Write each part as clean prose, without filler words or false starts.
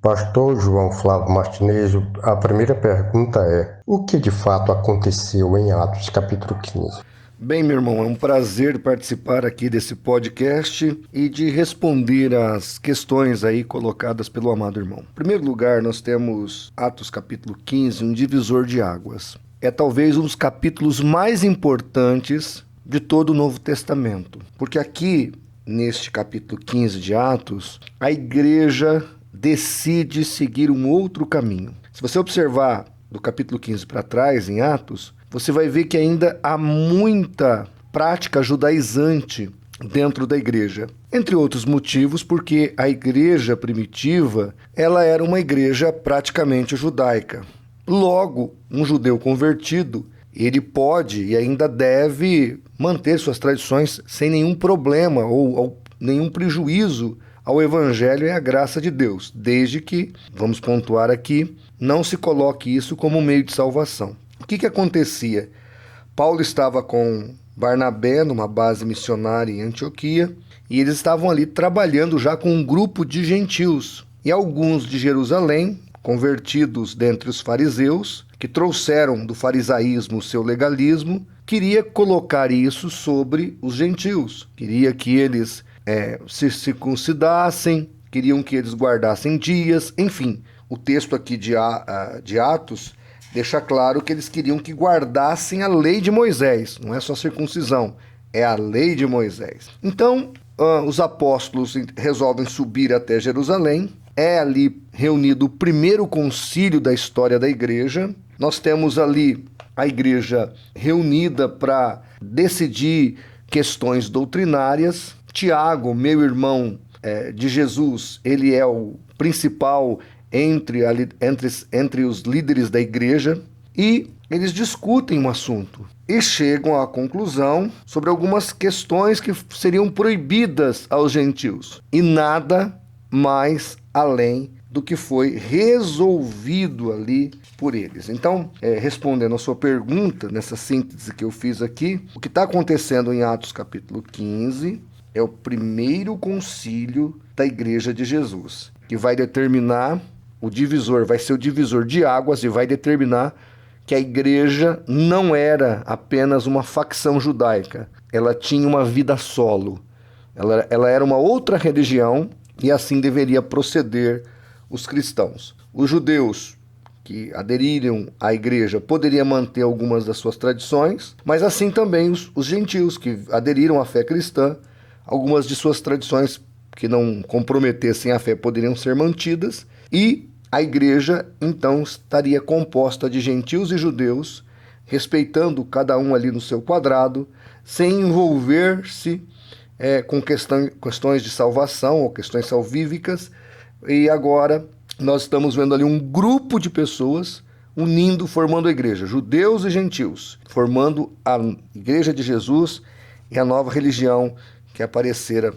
Pastor João Flávio Martinez, a primeira pergunta é: o que de fato aconteceu em Atos capítulo 15? Bem, meu irmão, é um prazer participar aqui desse podcast e de responder às questões aí colocadas pelo amado irmão. Em primeiro lugar, nós temos Atos capítulo 15, um divisor de águas. É talvez um dos capítulos mais importantes de todo o Novo Testamento, porque aqui, neste capítulo 15 de Atos, a igreja decide seguir um outro caminho. Se você observar do capítulo 15 para trás, em Atos, você vai ver que ainda há muita prática judaizante dentro da igreja. Entre outros motivos, porque a igreja primitiva, ela era uma igreja praticamente judaica. Logo, um judeu convertido, ele pode e ainda deve manter suas tradições sem nenhum problema ou nenhum prejuízo ao evangelho e à graça de Deus, desde que, vamos pontuar aqui, não se coloque isso como meio de salvação. O que acontecia? Paulo estava com Barnabé numa base missionária em Antioquia e eles estavam ali trabalhando já com um grupo de gentios. E alguns de Jerusalém, convertidos dentre os fariseus, que trouxeram do farisaísmo o seu legalismo, queria colocar isso sobre os gentios. Queria que eles se circuncidassem, queriam que eles guardassem dias, enfim. O texto aqui de Atos deixa claro que eles queriam que guardassem a lei de Moisés, não é só circuncisão, é a lei de Moisés. Então, os apóstolos resolvem subir até Jerusalém, é ali reunido o primeiro concílio da história da igreja. Nós temos ali a igreja reunida para decidir questões doutrinárias. Tiago, meu irmão de Jesus, ele é o principal entre os líderes da igreja, e eles discutem um assunto e chegam à conclusão sobre algumas questões que seriam proibidas aos gentios e nada mais além do que foi resolvido ali por eles. Então, respondendo a sua pergunta, nessa síntese que eu fiz aqui, o que está acontecendo em Atos capítulo 15 é o primeiro concílio da Igreja de Jesus, que vai determinar o divisor, vai ser o divisor de águas e vai determinar que a igreja não era apenas uma facção judaica, ela tinha uma vida solo, ela era uma outra religião e assim deveria proceder os cristãos. Os judeus que aderiram à igreja poderiam manter algumas das suas tradições, mas assim também os gentios que aderiram à fé cristã, algumas de suas tradições que não comprometessem a fé poderiam ser mantidas, e a igreja, então, estaria composta de gentios e judeus, respeitando cada um ali no seu quadrado, sem envolver-se com questões de salvação ou questões salvíficas. E agora nós estamos vendo ali um grupo de pessoas unindo, formando a igreja, judeus e gentios, formando a igreja de Jesus e a nova religião que aparecera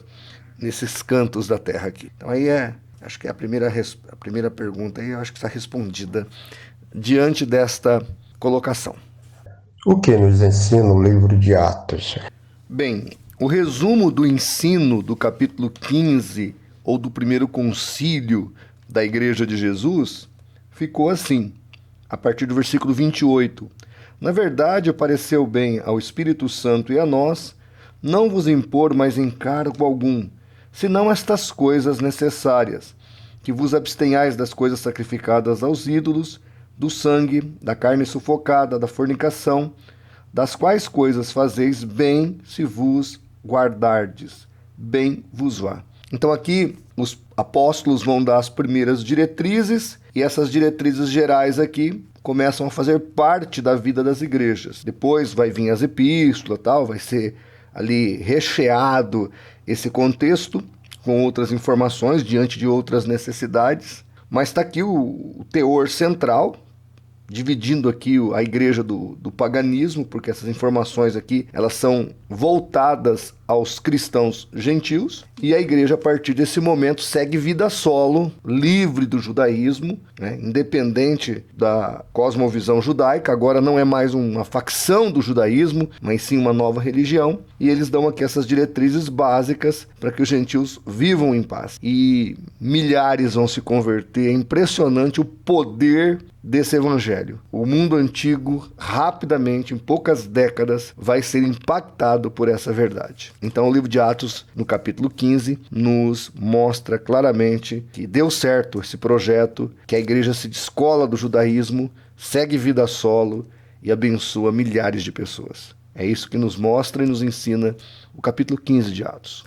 nesses cantos da terra aqui. Então aí acho que a primeira pergunta aí, eu acho que está respondida diante desta colocação. O que nos ensina o livro de Atos? Bem, o resumo do ensino do capítulo 15, ou do primeiro concílio da Igreja de Jesus, ficou assim, a partir do versículo 28. Na verdade, apareceu bem ao Espírito Santo e a nós, não vos impor mais encargo algum, senão estas coisas necessárias, que vos abstenhais das coisas sacrificadas aos ídolos, do sangue, da carne sufocada, da fornicação, das quais coisas fazeis bem se vos guardardes, bem vos vá. Então aqui os apóstolos vão dar as primeiras diretrizes, e essas diretrizes gerais aqui começam a fazer parte da vida das igrejas. Depois vai vir as epístolas, tal, vai ser ali recheado esse contexto com outras informações diante de outras necessidades, mas está aqui o teor central, dividindo aqui a igreja do paganismo, porque essas informações aqui elas são voltadas aos cristãos gentios, e a igreja, a partir desse momento, segue vida solo, livre do judaísmo, né, independente da cosmovisão judaica. Agora não é mais uma facção do judaísmo, mas sim uma nova religião, e eles dão aqui essas diretrizes básicas para que os gentios vivam em paz. E milhares vão se converter. É impressionante o poder desse evangelho. O mundo antigo, rapidamente, em poucas décadas, vai ser impactado por essa verdade. Então, o livro de Atos, no capítulo 15, nos mostra claramente que deu certo esse projeto, que a igreja se descola do judaísmo, segue vida solo e abençoa milhares de pessoas. É isso que nos mostra e nos ensina o capítulo 15 de Atos.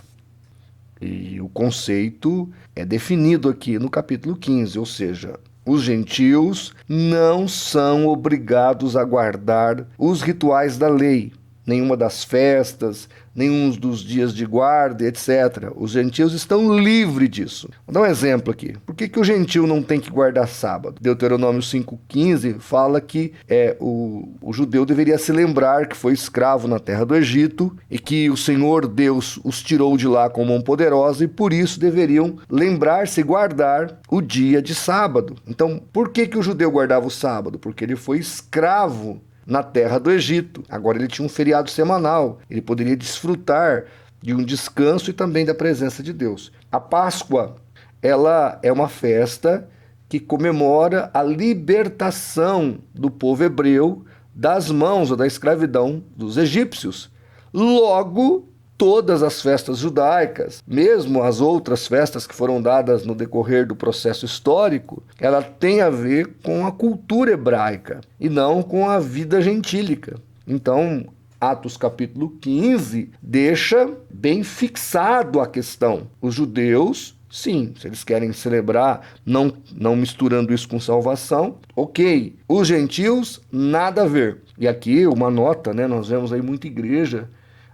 E o conceito é definido aqui no capítulo 15, ou seja, os gentios não são obrigados a guardar os rituais da lei, nenhuma das festas, nenhum dos dias de guarda, etc. Os gentios estão livres disso. Vou dar um exemplo aqui. Por que o gentio não tem que guardar sábado? Deuteronômio 5,15 fala que o judeu deveria se lembrar que foi escravo na terra do Egito e que o Senhor Deus os tirou de lá com mão poderosa, e por isso deveriam lembrar-se e guardar o dia de sábado. Então, por que o judeu guardava o sábado? Porque ele foi escravo na terra do Egito. Agora ele tinha um feriado semanal, ele poderia desfrutar de um descanso e também da presença de Deus. A Páscoa, ela é uma festa que comemora a libertação do povo hebreu das mãos ou da escravidão dos egípcios. Logo, todas as festas judaicas, mesmo as outras festas que foram dadas no decorrer do processo histórico, ela tem a ver com a cultura hebraica e não com a vida gentílica. Então, Atos capítulo 15 deixa bem fixado a questão. Os judeus, sim, se eles querem celebrar, não misturando isso com salvação, ok. Os gentios, nada a ver. E aqui uma nota, né? Nós vemos aí muita igreja,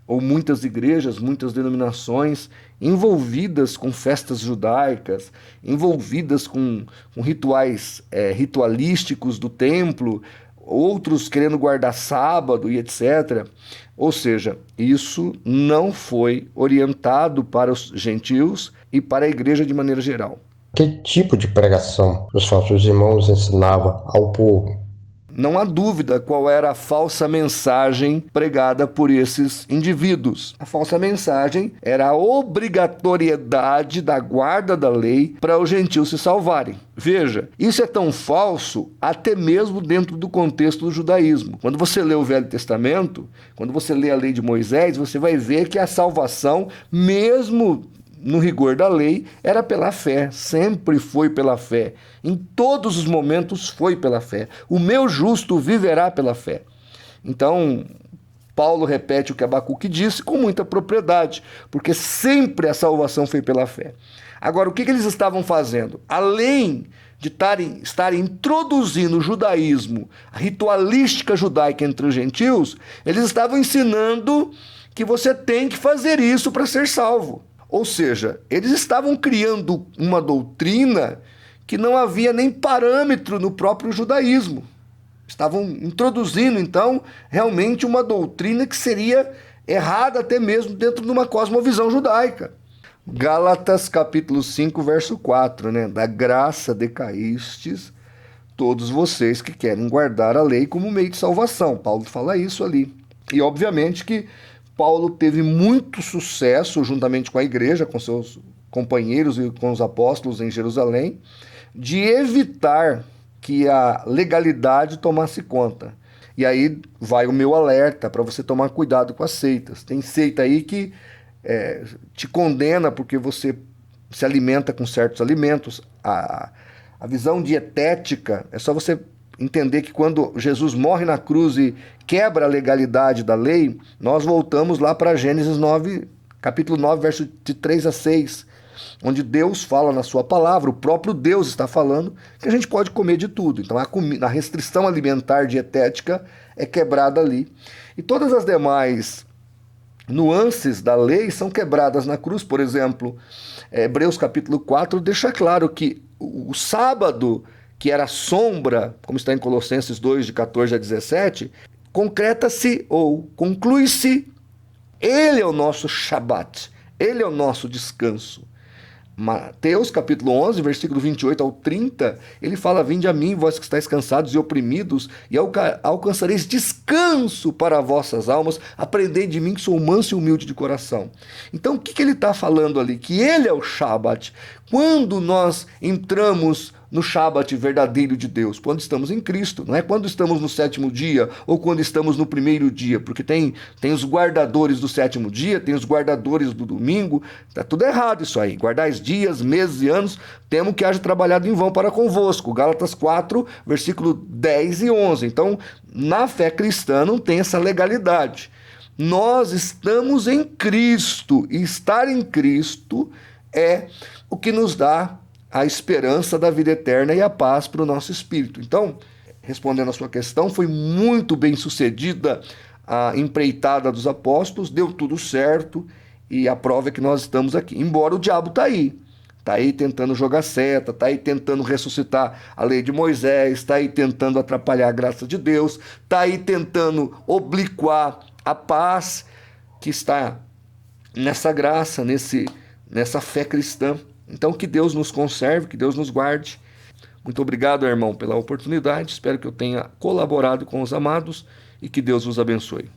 ou muitas igrejas, muitas denominações envolvidas com festas judaicas, envolvidas com rituais ritualísticos do templo, outros querendo guardar sábado e etc. Ou seja, isso não foi orientado para os gentios e para a igreja de maneira geral. Que tipo de pregação os falsos irmãos ensinavam ao povo? Não há dúvida qual era a falsa mensagem pregada por esses indivíduos. A falsa mensagem era a obrigatoriedade da guarda da lei para os gentios se salvarem. Veja, isso é tão falso até mesmo dentro do contexto do judaísmo. Quando você lê o Velho Testamento, quando você lê a lei de Moisés, você vai ver que a salvação, mesmo no rigor da lei, era pela fé, sempre foi pela fé. Em todos os momentos foi pela fé. O meu justo viverá pela fé. Então, Paulo repete o que Abacuque disse com muita propriedade, porque sempre a salvação foi pela fé. Agora, o que eles estavam fazendo? Além de estarem introduzindo o judaísmo, a ritualística judaica entre os gentios, eles estavam ensinando que você tem que fazer isso para ser salvo. Ou seja, eles estavam criando uma doutrina que não havia nem parâmetro no próprio judaísmo. Estavam introduzindo, então, realmente uma doutrina que seria errada até mesmo dentro de uma cosmovisão judaica. Gálatas capítulo 5, verso 4, né? Da graça decaístes todos vocês que querem guardar a lei como meio de salvação. Paulo fala isso ali. E obviamente que Paulo teve muito sucesso juntamente com a igreja, com seus companheiros e com os apóstolos em Jerusalém, de evitar que a legalidade tomasse conta. E aí vai o meu alerta para você tomar cuidado com as seitas. Tem seita aí que te condena porque você se alimenta com certos alimentos. A visão dietética é só você entender que quando Jesus morre na cruz e quebra a legalidade da lei, nós voltamos lá para Gênesis 9, capítulo 9, verso de 3 a 6, onde Deus fala na sua palavra, o próprio Deus está falando que a gente pode comer de tudo. Então a restrição alimentar dietética é quebrada ali. E todas as demais nuances da lei são quebradas na cruz. Por exemplo, Hebreus capítulo 4 deixa claro que o sábado, que era sombra, como está em Colossenses 2, de 14 a 17, concreta-se ou conclui-se Ele é o nosso Shabat, ele é o nosso descanso. Mateus capítulo 11, versículo 28 ao 30, ele fala: vinde a mim, vós que estáis cansados e oprimidos, e alcançareis descanso para vossas almas, aprendei de mim que sou manso e humilde de coração. Então o que ele está falando ali? Que ele é o Shabat. Quando nós entramos no Shabat verdadeiro de Deus, quando estamos em Cristo, não é quando estamos no sétimo dia ou quando estamos no primeiro dia, porque tem os guardadores do sétimo dia, tem os guardadores do domingo, tá tudo errado isso aí. Guardais dias, meses e anos, temo que haja trabalhado em vão para convosco. Gálatas 4, versículo 10 e 11. Então, na fé cristã não tem essa legalidade. Nós estamos em Cristo, e estar em Cristo é o que nos dá a esperança da vida eterna e a paz para o nosso espírito. Então, respondendo a sua questão, foi muito bem sucedida a empreitada dos apóstolos, deu tudo certo, e a prova é que nós estamos aqui. Embora o diabo está aí tentando jogar seta, está aí tentando ressuscitar a lei de Moisés, está aí tentando atrapalhar a graça de Deus, está aí tentando obliquar a paz que está nessa graça, nessa fé cristã. Então, que Deus nos conserve, que Deus nos guarde. Muito obrigado, irmão, pela oportunidade. Espero que eu tenha colaborado com os amados e que Deus os abençoe.